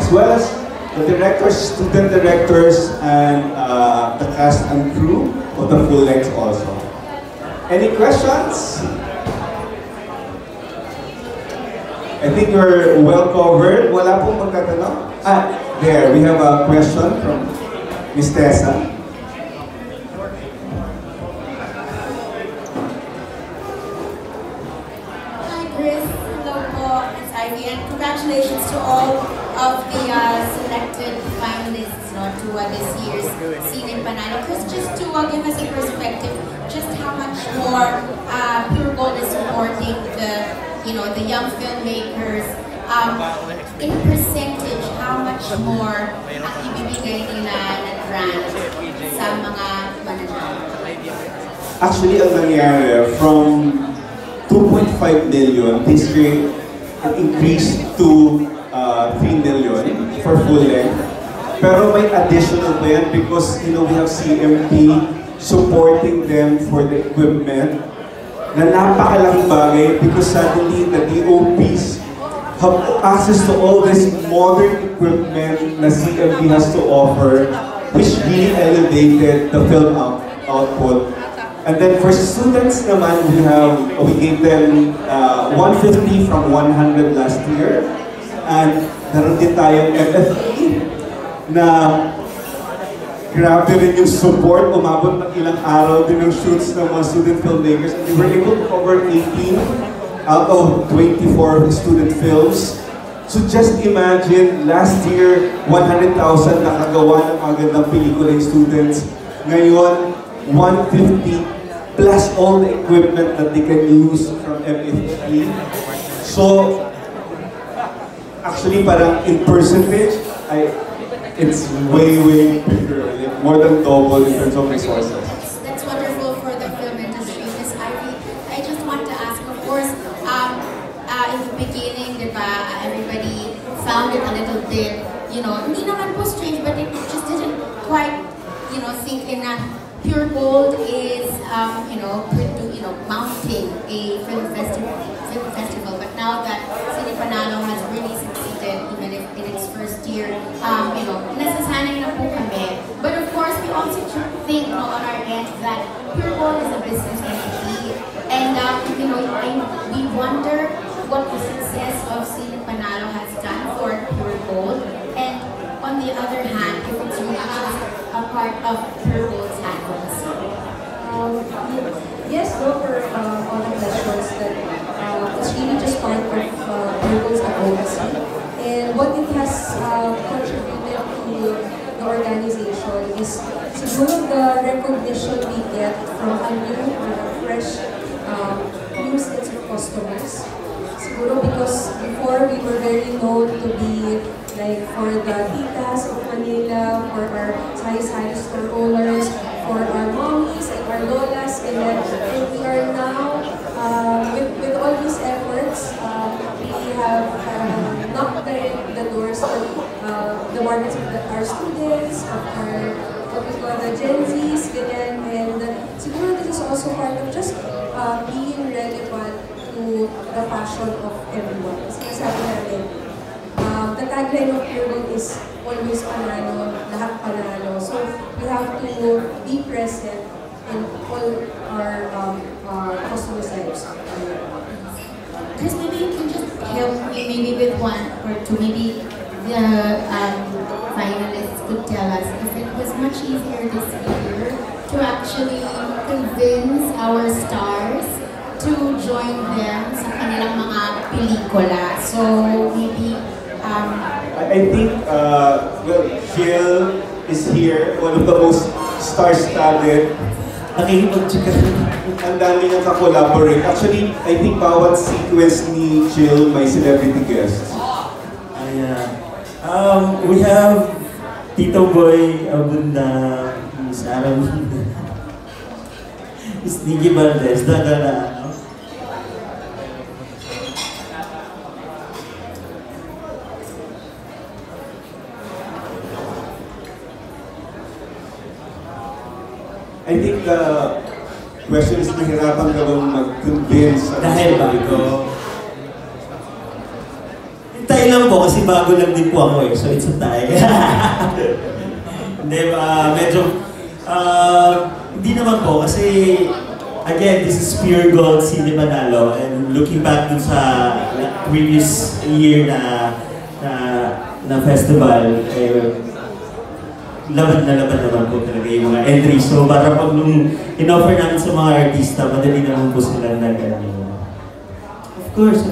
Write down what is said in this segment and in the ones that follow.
as well as the directors, student directors, and the cast and crew of the full length also. Any questions? I think we're well covered. Wala pong magtatanong? There, we have a question from Ms. Tessa. Hi Chris, hello po, it's Ivy, and congratulations to all of the selected finalists to this year's Cine Panalo. Chris, just to give us a perspective, just how much more Pure Gold is supporting the young filmmakers. In percentage, how much more ang ibibigay nila na grant sa mga mananalo? Actually, ang nangyari, from 2.5 million, this year it increased to 3 million for full length. Pero may additional pa yan because we have CMP supporting them for the equipment na napakalaking bagay because suddenly the DOPs have access to all this modern equipment na CMP has to offer, which really elevated the film output. And then for students naman, we gave them 150 from 100 last year. And naroon din tayong FFE na grabe rin yung support. Umabot ng ilang araw din ng shoots ng mga student filmmakers. And we were able to cover 18 out of 24 student films. So just imagine, last year, 100,000 nakagawa ng magandang pelikula yung students. Ngayon, 150 plus all the equipment that they can use from FFE. So, actually, parang in percentage, it's way bigger, more than double in terms of resources. That's wonderful for the film industry, Ms. Ivy. I just want to ask, of course, in the beginning, everybody found it a little bit, hindi naman po strange, but it just didn't quite, sink in that Pure Gold is, mounting a film festival. But now that Cine Panalo has really succeeded, even if in its first year, nasasanay na po kami. But of course, we also think on our end that Pure Gold is a business entity, and we wonder what the success of Cine Panalo has done for Pure Gold, and on the other hand, if it's really just a part of Pure Gold's advocacy. Yes, no, for all the questions that it's really just part of Pure Gold's advocacy, and what it has contributed to the organization is siguro the recognition we get from a new or a fresh new sets of customers. Siguro because before we were very known to be like for the titas of Manila, for our sari-sari store owners, for our mommies and our lolas, and we are now, with all these efforts, we have knocked the doors of the markets of our students, of our, what we call the Gen Zs, ganyan, and siguro this is also part of just being relevant to the passion of everyone. Sinasabi namin, the tagline of Pure Gold is always panalo, lahat panalo. So we have to be present in all our customers' lives. Chris, maybe you can just help me maybe with one or two, maybe the finalists could tell us if it was much easier this year to actually convince our stars to join them sa kanilang mga pelikula. So maybe I think Jill is here, one of the most star-studded. Nakikipag-chika. Ang dami niyang ka-collaborate. Actually, I think bawat sequence ni Jill may celebrity guests. We have Tito Boy Abunda, Miss Aram, Miss Nikki Valdez, Dagana. I think the question is nahirapan ka bang mag-convince? Dahil bago. Hintay lang lang po kasi bago lang din po ako eh. So it's a tie. Hindi ba, medyo... hindi naman po kasi again, this is Pure Gold Cine Manalo and looking back dun sa previous year na festival, laban naman po talaga yung mga entries. So para pag nung in-offer namin sa mga artista, madali naman po sila nag-ano. Of course.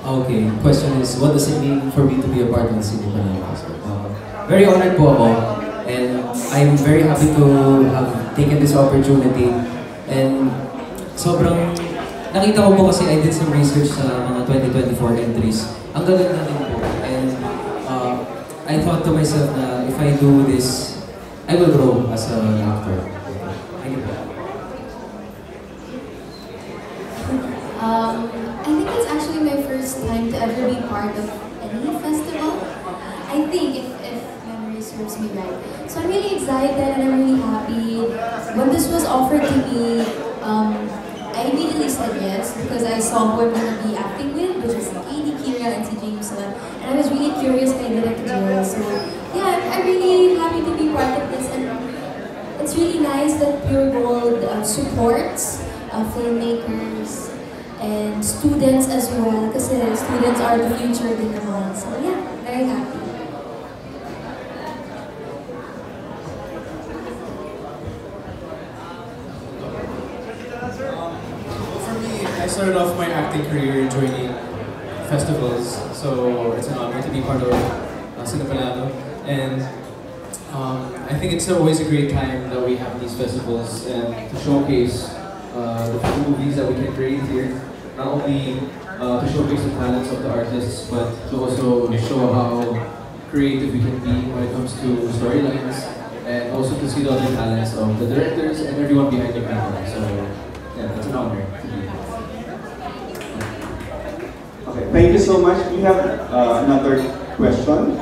Okay, question is, what does it mean for me to be a part of the Cine Manalo? Very honored po ako, and I'm very happy to have taken this opportunity. And sobrang nakita ko po kasi I did some research sa mga 2024 entries. Ang gaganda din po. And I thought to myself na if I do this, I will grow as an actor. Thank you po. I think it's actually my first time to ever be part of any festival. I think, if memory serves me right. So I'm really excited and I'm really happy. When this was offered to me, I immediately said yes because I saw who I'm going to be acting with, which is Katie, Kira, and si Jameson. And I was really curious kay Direk Jill. So yeah, I'm really happy to be part of this. And it's really nice that Pure Gold supports filmmakers and students as well, kasi students are the future din naman. So yeah, very happy. For me, I started off my acting career joining festivals, so it's an honor to be part of Cine Manalo. And I think it's always a great time that we have these festivals and to showcase the movies that we can create here. Not only to showcase the talents of the artists, but to also show how creative we can be when it comes to storylines, and also to see the other talents of the directors and everyone behind the camera. So yeah, that's an honor to be here. Okay, thank you so much. We have another question.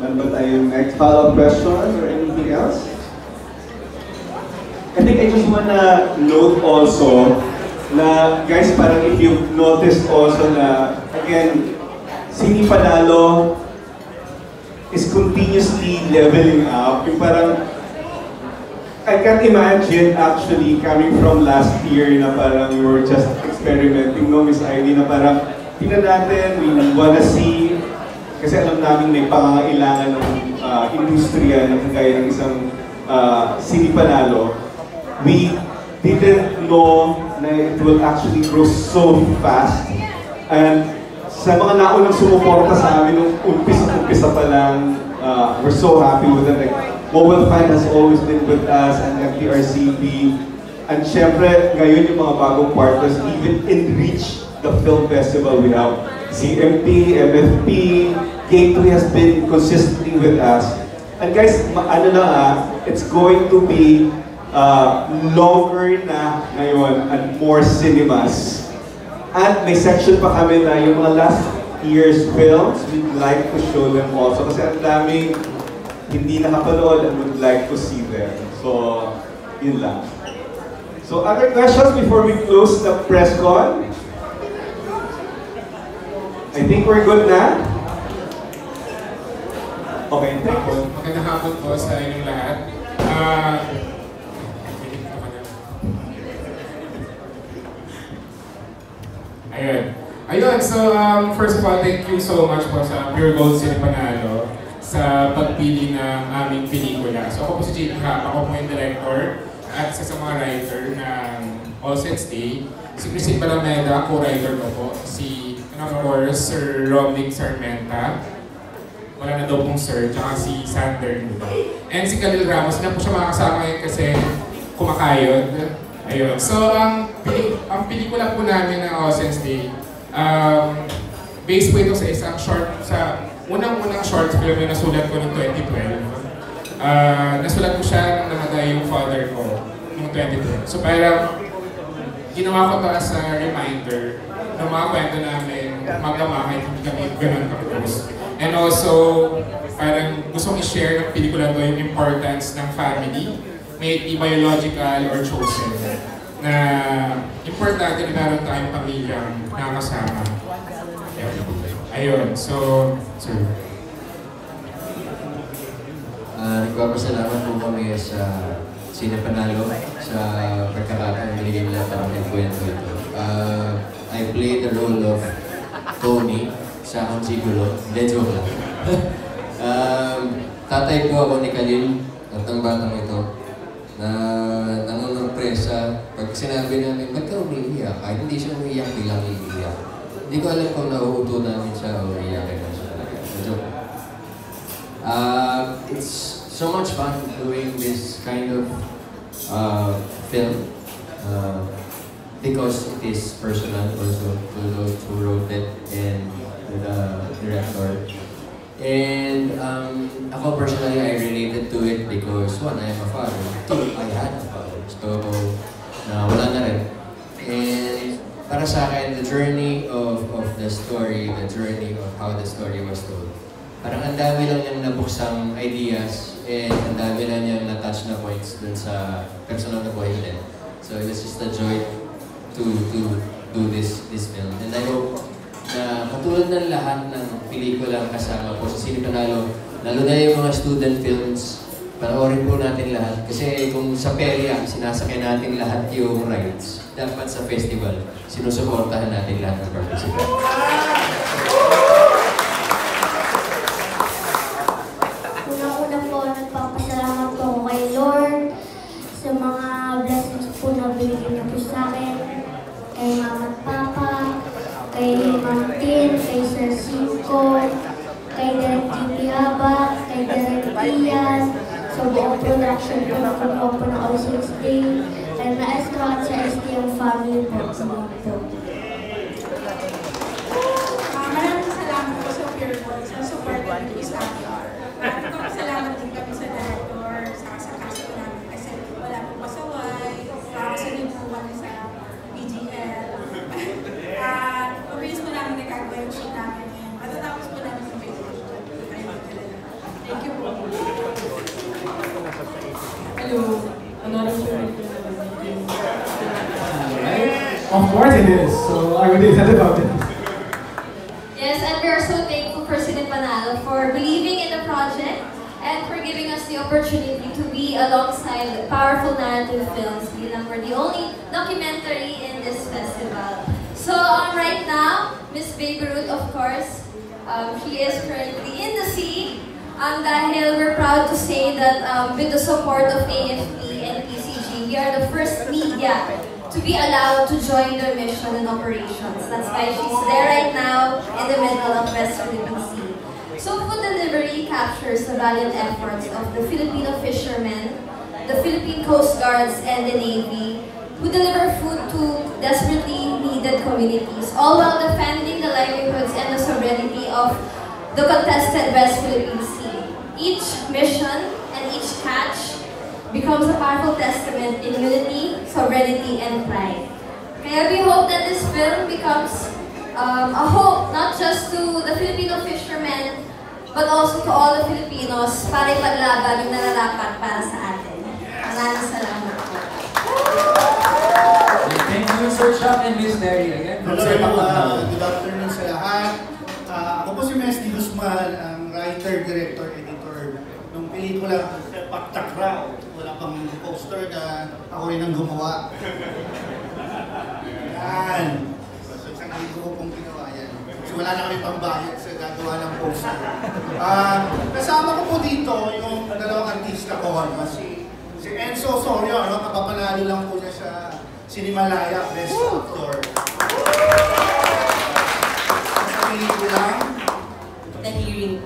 Ano ba tayong next follow-up question or anything else? I think I just wanna note also na, guys, parang if you've noticed also na, again, Cine Manalo is continuously leveling up. Yung parang, I can't imagine actually coming from last year na parang we were just experimenting, no, Miss Ivy, na parang, tingnan natin, we wanna see, kasi alam namin may pangangailangan ng industriya na kagaya ng isang Cine Manalo. We didn't know na it will actually grow so fast. And sa mga naunang sumuporta sa amin nung umpisa pa lang, we're so happy with it. Like, Mobile Fund has always been with us, and FTRCB. And syempre, ngayon yung mga bagong partners even enrich the film festival we have. CMP, MFP, Gateway has been consistently with us. And guys, it's going to be longer na ngayon and more cinemas. At may section pa kami na yung mga last year's films, we'd like to show them also. Kasi ang daming hindi nakapanood and would like to see them. So, yun lang. So, other questions before we close the press con? I think we're good na. Okay, thank you. Magandang hapon po sa inyong lahat. Ayun, so first of all, thank you so much po sa Pure Gold Cine Manalo sa pagpili ng aming pelikula. So ako po si Jake Hap, ako po yung director at isa sa mga writer ng All Saints Day. Si Christine Balameda, co-writer ko po. And of course, Sir Romnick Sarmenta. Wala na daw pong Sir, tsaka si Sander Nuno. And si Khalil Ramos, na po siya makakasama ngayon kasi kumakayod. Ayun. So, ang pelikula po namin ng All Saints Day, based po ito sa isang unang-unang short film na nasulat ko noong 2012. Nasulat ko siya nang namatay yung father ko noong 2012. So parang ginawa ko to as a reminder ng mga kwento namin mag-ama kahit hindi kami ganun ka-close. And also, parang gustong i-share ng pelikula to yung importance ng family, may it be biological or chosen, na importante na meron tayong pamilyang nakakasama. Ayun, so, sir. Nagpapasalamat po kami sa Sine Panalo sa pagkakataong binigay nila para magkwento ito. I played the role of Tony sa Consigulo. Hindi, joke lang. Tatay po ako ni Khalil at ang batang ito na nangunurpresa pag sinabi namin, ba't ka umiiyak? Kahit hindi siya umiiyak, bilang iiyak. Hindi ko alam kung nauuto namin siya o umiiyakin na siya talaga. Joke. It's so much fun doing this kind of film because it is personal also to those who wrote it and to the director. And ako personally, I related to it because one, I am a father. Two, I had a father. So, wala na rin. And para sa akin, the journey of the story, the journey of how the story was told, parang ang dami lang niyang nabuksang ideas and ang dami lang niyang na-touch na points dun sa personal na buhay din. So it was just a joy to do this film. And I hope na katulad ng lahat ng pelikulang kasama po sa Sine Panalo, lalo na yung mga student films, panoorin po natin lahat. Kasi kung sa PERIA, sinasakay natin lahat yung rides. Dapat sa festival, sinusuportahan natin lahat ng participants. Una-una po, nagpapasalamat po ako kay Lord sa mga blessings po na binigyan niya po sa akin, kay Mama at Papa, kay Ma'am Tin, kay Sir Cinco, kay Direk Titi Haba, kay Direk Ian, sa buong production po na kumuha po ng All 6 Day, kay Maestro at sa STM family po. Maraming salamat po sa Pure Gold sa support namin sa akin. Salamat din kami sa director, sa cast namin kasi wala pong pasaway, kasunod po kami sa BGL. Mabilis po namin nagkagawa yung shoot namin ngayon. Matatapos po namin sa Facebook. Thank you po. Hello. Another story. Of course it is. So I really excited about it. Yes, and we are so thankful for Sine Panalo for believing in the project and for giving us the opportunity to be alongside powerful narrative films. We're the only documentary in this festival. So right now, Miss Babe Ruth, of course, she is currently in the sea. Dahil we're proud to say that with the support of AFP and PCG, we are the first media to be allowed to join their mission and operations. That's why she's there right now in the middle of West Philippine Sea. So food delivery captures the valiant efforts of the Filipino fishermen, the Philippine Coast Guards, and the Navy, who deliver food to desperately needed communities, all while defending the livelihoods and the sovereignty of the contested West Philippine Sea. Each mission and each catch becomes a powerful testament in unity, sovereignty, and pride. Kaya we hope that this film becomes a hope not just to the Filipino fishermen, but also to all the Filipinos para ipaglaban yung nararapat para sa atin. Maraming salamat po. Thank you, Sir Chuck and Miss Mary. Again, good afternoon sa lahat. Ako po si Mesty Guzman, ang writer, director, editor ng pelikula Pagtakraw. Wala pang poster na ako rin ang gumawa. Yan. So, isang linggo ko pong ginawa yan. Kasi wala na kami pambayad sa gagawa ng poster. Kasama ko po dito yung dalawang artista ko. Si Enzo Osorio, kapapanalo lang po niya sa Cinemalaya Best Actor. Sa pelikulang The Hearing.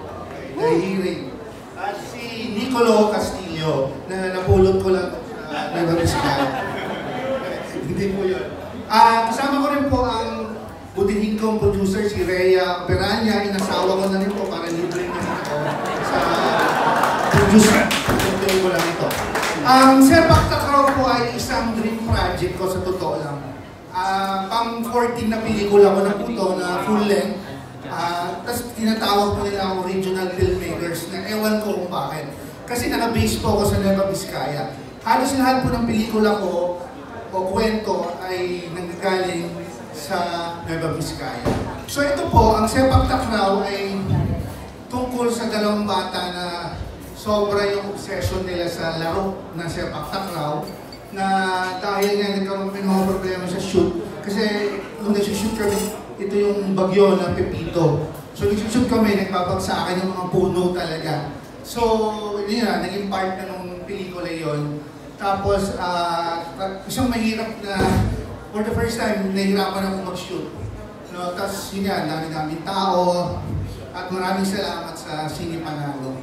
The Hearing. At si Nicolo Castillo, na napulot ko lang sa Nueva Vizcaya. Hindi po yun. Kasama ko rin po ang butihin kong producer, si Rhea Peranya. Inasawa ko na rin po para libre niya ako sa producer. Tutuloy ko lang ito. Sir Pagtakraw po ay isang dream project ko sa totoo lang. Pang 14 na pelikula ko na po ito na full length. Tapos tinatawag po nila akong regional filmmakers na ewan ko kung bakit. Kasi naka-base po ako sa Nueva Vizcaya. Halos lahat po ng pelikula ko o kwento ay nanggagaling sa Nueva Vizcaya. So ito po, ang Sepak Takraw ay tungkol sa dalawang bata na sobra yung obsession nila sa laro ng Sepak Takraw, na dahil nga nagkaroon ng mga problema sa shoot. Kasi nung nag-shoot kami, ito yung bagyo ng Pepito. So nag-shoot kami, nagbabagsakan yung mga puno talaga. So yun na, naging part na nung pelikula yon. Tapos isang mahirap na, for the first time, nahihirapan ako mag-shoot. No, tapos yun yan, dami-daming tao, at maraming salamat sa Sine Panalo.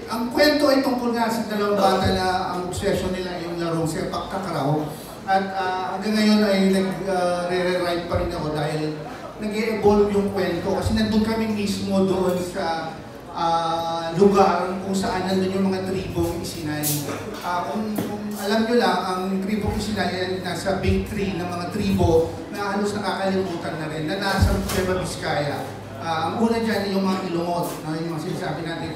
Ang kwento ay tungkol nga sa dalawang bata na ang obsession nila yung larong Sepak Takraw. At hanggang ngayon ay nag-rewrite pa rin ako dahil nag-evolve yung kwento. Kasi nandun kami mismo doon sa lugar kung saan nandun yung mga tribong Isinay. Kung alam nyo lang, ang tribong Isinay ay nasa big tree ng mga tribo na halos nakakalimutan na rin, na nasa Nueva Vizcaya. Ang una dyan yung mga Ilongod, yung mga sinasabi natin,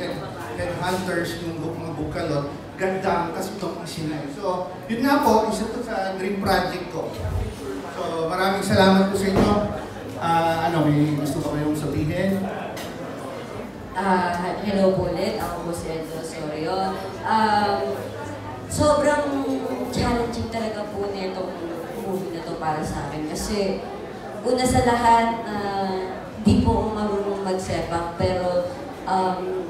headhunters, yung mga Bukalot, Gandang, kasi itong Isinay. So, yun nga po, isa to sa dream project ko. So, maraming salamat po sa inyo. May gusto pa kayong sabihin? Hello po ulit, ako po si Edlo Sorio. Sobrang challenging talaga po nitong movie na to para sa akin. Kasi, una sa lahat, di po ako marunong magsepak, pero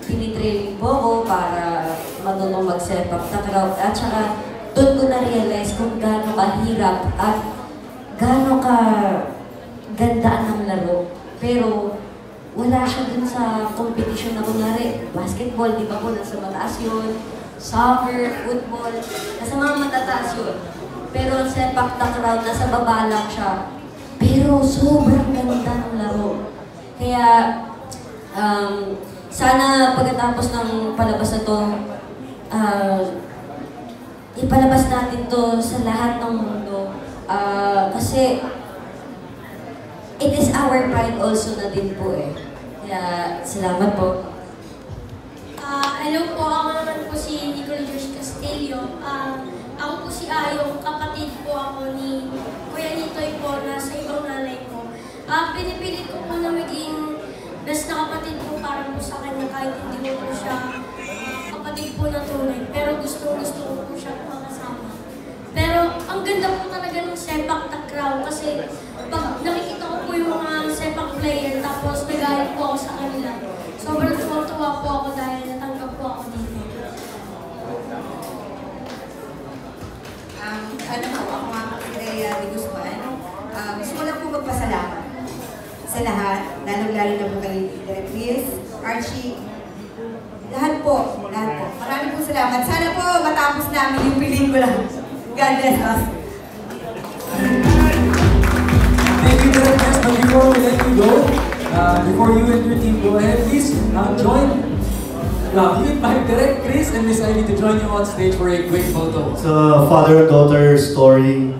tinitraining po ako para marunong magsepak takraw. At saka, doon ko na-realize kung gaano kahirap at gaano ka gandaan ng laro. Pero, wala siya dun sa competition na kunwari. Basketball, di ba po, nasa mataas yun. Soccer, football, nasa mga matataas yun. Pero ang sepak takraw, nasa baba lang siya. Pero sobrang ganda ng laro. Kaya, sana pagkatapos ng palabas na to, ipalabas natin to sa lahat ng mundo. Kasi, it is our pride also na din po eh. Kaya, salamat po. Hello po, ako naman po si Nicole George Castillo. Ako po si Ayong, kapatid po ako ni Kuya Nitoy po na sa ibang nanay ko. Pinipilit ko po na maging best na kapatid po para po sa kanya kahit hindi ko po siya kapatid po na tunay. Pero gusto ko po siya makasama. Pero ang ganda po talaga ng Sepak Takraw kasi pag nakikita ko po yung mga sepak player tapos nagalit po ako sa kanila. Sobrang tuwa po ako dahil natanggap po ako dito. Ako nga Andrea de Guzman. Gusto ko lang po magpasalamat sa lahat, lalo-lalo na po kay Direk Chris, Archie, lahat po. Maraming po salamat. Sana po matapos namin yung pelikula. God bless us. Thank you, Direk Chris. But before we let you go, before you and your team go ahead, please join. We invite Direk Chris and Miss Ivy to join you on stage for a quick photo. It's a father-daughter story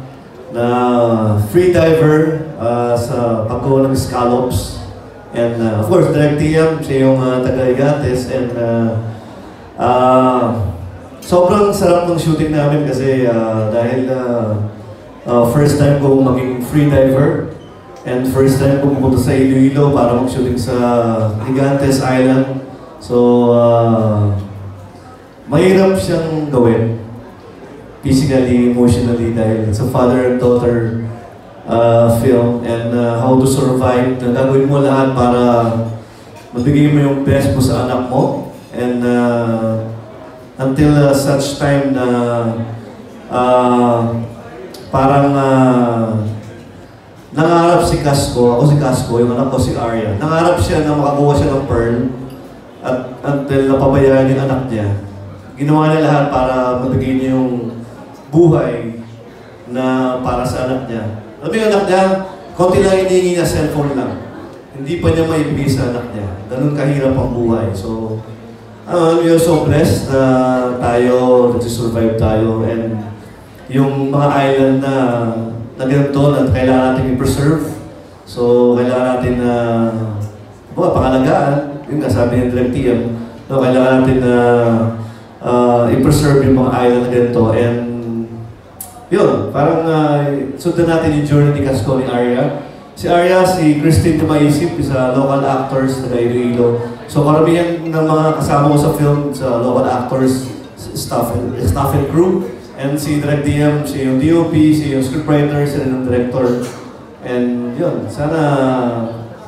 na free diver sa paggawa ng scallops. And of course, Direk TM, siya yung taga-Igates. And sobrang sarap ng shooting namin kasi dahil first time ko maging free diver. And first time ko pumunta sa Iloilo para mag-shooting sa Gigantes Island. So, mahirap siyang gawin. Physically, emotionally, dahil it's a father and daughter film. And how to survive. Gagawin mo lahat para mabigay mo yung best mo sa anak mo. And until such time na parang nangarap si Casco, ako si Casco, yung anak ko si Arya. Nangarap siya na makakuha siya ng pearl at until napabayaan yung anak niya. Ginawa niya lahat para mabigay niya yung buhay na para sa anak niya. Alam mo yung anak niya, konti lang hinihingi niya, cellphone lang. Hindi pa niya maibigay sa anak niya. Ganun kahirap ang buhay. So, we are so blessed na tayo, nagsisurvive tayo, and yung mga island na ganito na kailangan natin i-preserve. So, kailangan natin na pangalagaan. Yung nga sabi ng Direk TM, no, kailangan natin na i-preserve yung mga island na ganito. And yun, parang sundan natin yung journey ni Casco ni Arya. Si Arya, si Christine Tumaisip, isa local actors na Iloilo. So karamihan ng mga kasama ko sa film, sa local actors, staff and crew. And si Direct DM, si yung DOP, si yung scriptwriter, si yung director. And yun, sana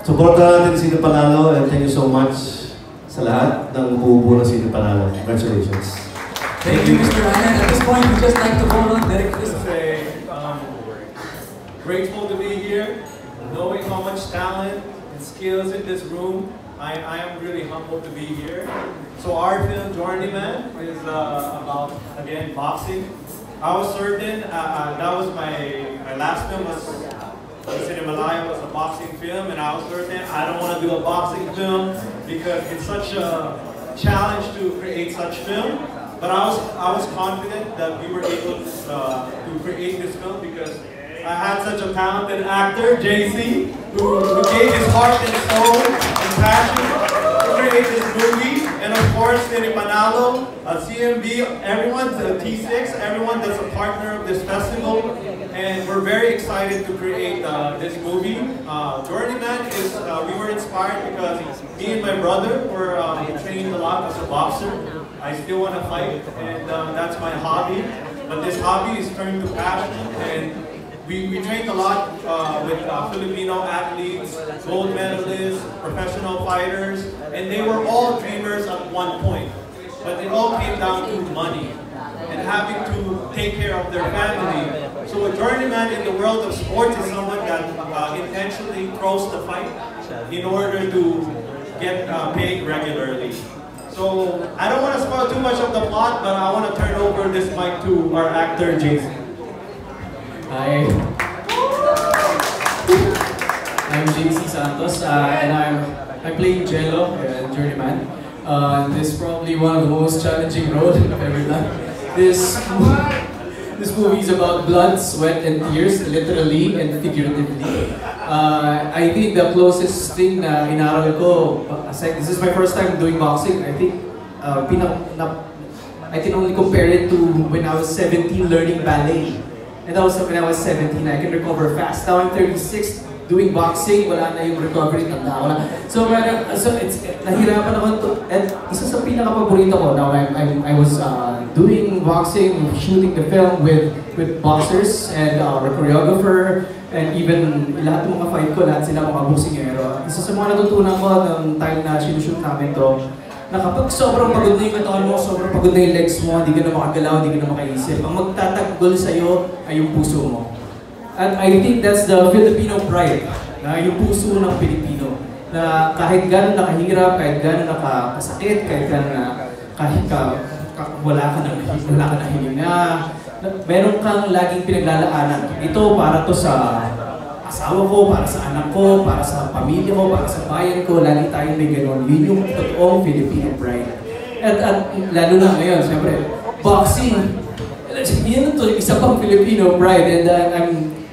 supportan natin si Sino Panalo and thank you so much sa lahat ng bubuo ng Sino Panalo. Congratulations. Thank you, Mr. Alan. At this point, we'd just like to call on Derek Chris. Grateful to be here, knowing how much talent and skills in this room. I am really humbled to be here. So our film, Journeyman, is about, again, boxing. I was certain, that was my last film, was Cinemalaya, was a boxing film, and I was certain I don't want to do a boxing film because it's such a challenge to create such film. But I was confident that we were able to create this film because I had such a talented actor, JC, who gave his heart and soul and passion to create this movie. And of course, Sini Panalo, CMB, everyone, T6, everyone that's a partner of this festival. And we're very excited to create this movie. Journeyman is, we were inspired because me and my brother were trained a lot as a boxer. I still want to fight, and that's my hobby. But this hobby is turned to passion, and we trained a lot with Filipino athletes, gold medalists, professional fighters, and they were all dreamers at one point. But it all came down to money and having to take care of their family. So a journeyman in the world of sports is someone that intentionally throws the fight in order to get paid regularly. So I don't want to spoil too much of the plot, but I want to turn over this mic to our actor, Jason. Hi. I'm JC Santos, and I'm playing Jello, Journeyman. This is probably one of the most challenging roles I've ever done. This movie is about blood, sweat, and tears, literally and figuratively. I think the closest thing na inaral ko, aside, this is my first time doing boxing. I think I can only compare it to when I was 17 learning ballet. And that was when I was 17, I can recover fast. Now I'm 36, doing boxing, wala na yung recovery, tanda ko na. So nahirapan ako to, and isa sa pinaka-paborito ko, now I was doing boxing, shooting the film with boxers and a choreographer, and even lahat ng mga fight ko, lahat sila mga boxingero. Isa sa mga natutunan ko ng time na sinushoot namin to, na kapag sobrang pagod na yung katawan mo, sobrang pagod na yung legs mo, hindi ka na makagalaw, hindi ka na makaisip, ang magtatanggol sa'yo ay yung puso mo. And I think that's the Filipino pride, na yung puso ng Pilipino. Na kahit gano'n nakahirap, kahit gano'n nakasakit, kahit wala ka na hilinga, meron kang laging pinaglalaanan. Ito para to sa asawa ko, para sa anak ko, para sa pamilya ko, para sa bayan ko, lagi tayong may gano'n. Yun yung totoong Filipino pride. At lalo na ngayon, siyempre, boxing, yun ito, isa pang Filipino pride.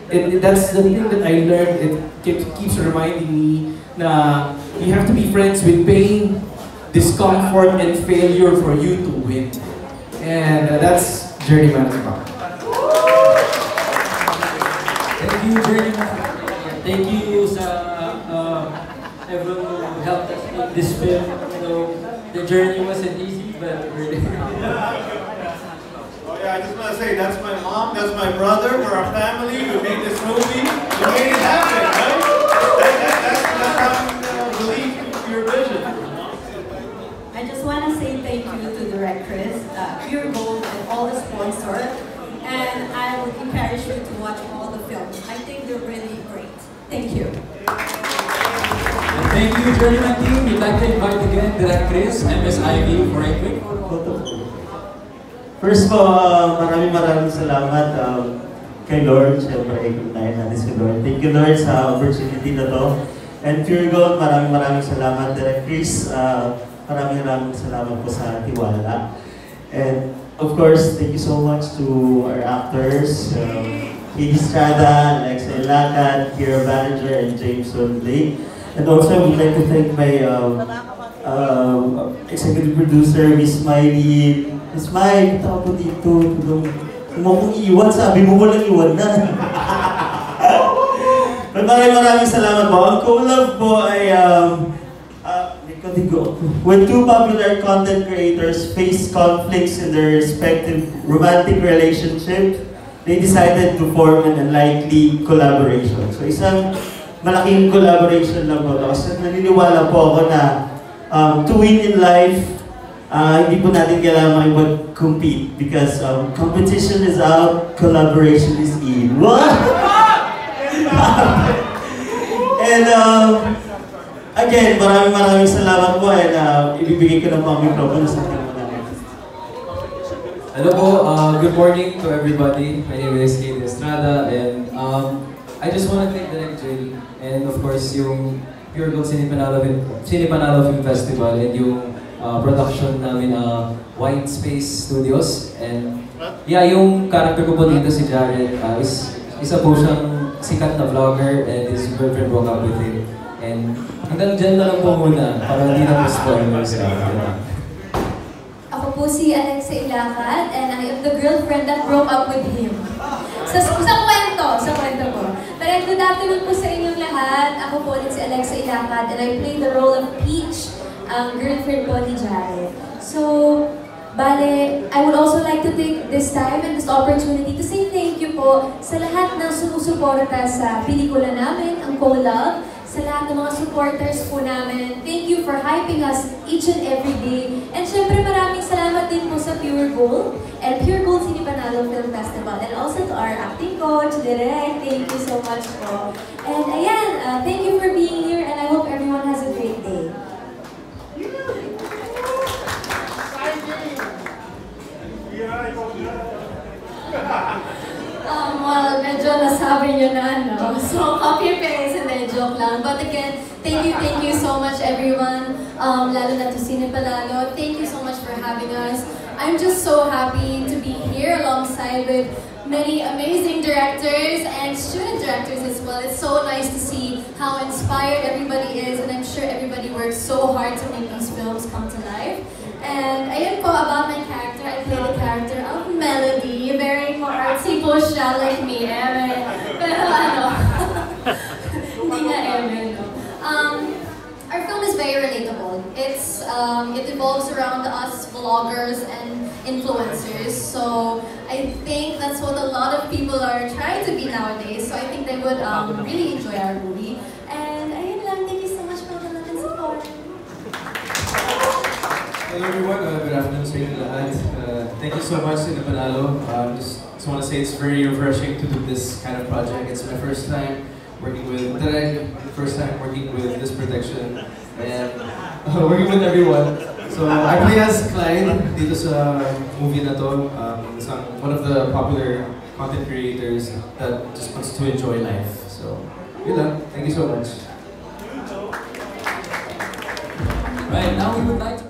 And that's the thing that I learned. It keeps reminding me na you have to be friends with pain, discomfort, and failure for you to win. And that's Journeyman about. Thank you, Journeyman. Thank you sa everyone who helped us make this film. So the journey wasn't easy, but we're there. I just want to say, that's my mom, that's my brother, we're a family, we made this movie, we made it happen, right? That's how you believe your vision. I just want to say thank you to Direct Chris, Pure Gold, and all the sponsors. And I would encourage you to watch all the films. I think they're really great. Thank you. Thank you, Journeyman team. We'd like to invite again Direct Chris and Ms. Ivy for a quick photo. First po, maraming salamat kay Lord. Siyempre, ikutayin natin si Lord. Thank you, Lord, sa opportunity na to. And Pure Gold, maraming salamat. Direct Chris, maraming salamat po sa tiwala. And of course, thank you so much to our actors, Katie Estrada, Alexa Ilacad, Kira Ballinger, and Jameson Blake. And also, I would like to thank my executive producer, Miss Miley. Miss Miley, kita ko po dito. Kung mo kong iwan, sabi mo walang iwan na. Maraming salamat po. Ang collab po ay when two popular content creators face conflicts in their respective romantic relationships, they decided to form an unlikely collaboration. So isang malaking collaboration lang po. Kasi naniniwala po ako na to win in life, hindi po natin kailangan mag-compete because competition is out, collaboration is in. What? And again, maraming salamat po and ibibigay ko ng pang-microphone sa ating mga namin. Hello po, good morning to everybody. My name is Kate Estrada and I just want to thank Direct Jill and of course yung Pure Gold Cine Panalo Film Festival and yung production namin White Space Studios and yeah, yung character ko po dito si Jared isa po siyang sikat na vlogger and his girlfriend broke up with him and hanggang dyan na lang po muna para hindi na po spoilers. Ako po si Alexa Ilacad and I am the girlfriend that broke up with him. Sa kwento po. Pero good afternoon po sa inyong lahat. Ako po ulit si Alexa Ilacad and I play the role of Peach, ang girlfriend po ni Jared. So, bale, I would also like to take this time and this opportunity to say thank you po sa lahat ng sumusuporta sa pelikula namin, ang collab, sa lahat ng mga supporters po namin. Thank you for hyping us each and every day. And syempre maraming salamat din po sa Pure Gold and Pure Gold Cine Panalo Film Festival and also to our acting coach, Direk. Thank you so much po. And ayan, thank you for being here and I hope everyone has a great day. Well, medyo nasabi nyo na, no? So, copy-paste, and joke lang. But again, thank you so much, everyone. Lalo na to Cine Panalo. Thank you so much for having us. I'm just so happy to be here alongside with many amazing directors and student directors as well. It's so nice to see how inspired everybody is, and I'm sure everybody works so hard to make these films come to life. And ayun po, about my character, I play the character of Melody, very more artsy po siya like me, Eme. Pero ano, hindi nga Eme, no. Our film is very relatable. It evolves around us vloggers and influencers. So I think that's what a lot of people are trying to be nowadays. So I think they would really enjoy our movie. And ayun lang, thank you so much for the love and support. Hello everyone, good afternoon sa inyo lahat. Thank you so much, Cine Panalo. Just want to say it's very refreshing to do this kind of project. It's my first time working with Direk, first time working with this production, and working with everyone. So I play as Clyde dito sa movie na to. One of the popular content creators that just wants to enjoy life. So, yun lang. Thank you so much. Right, now we would like to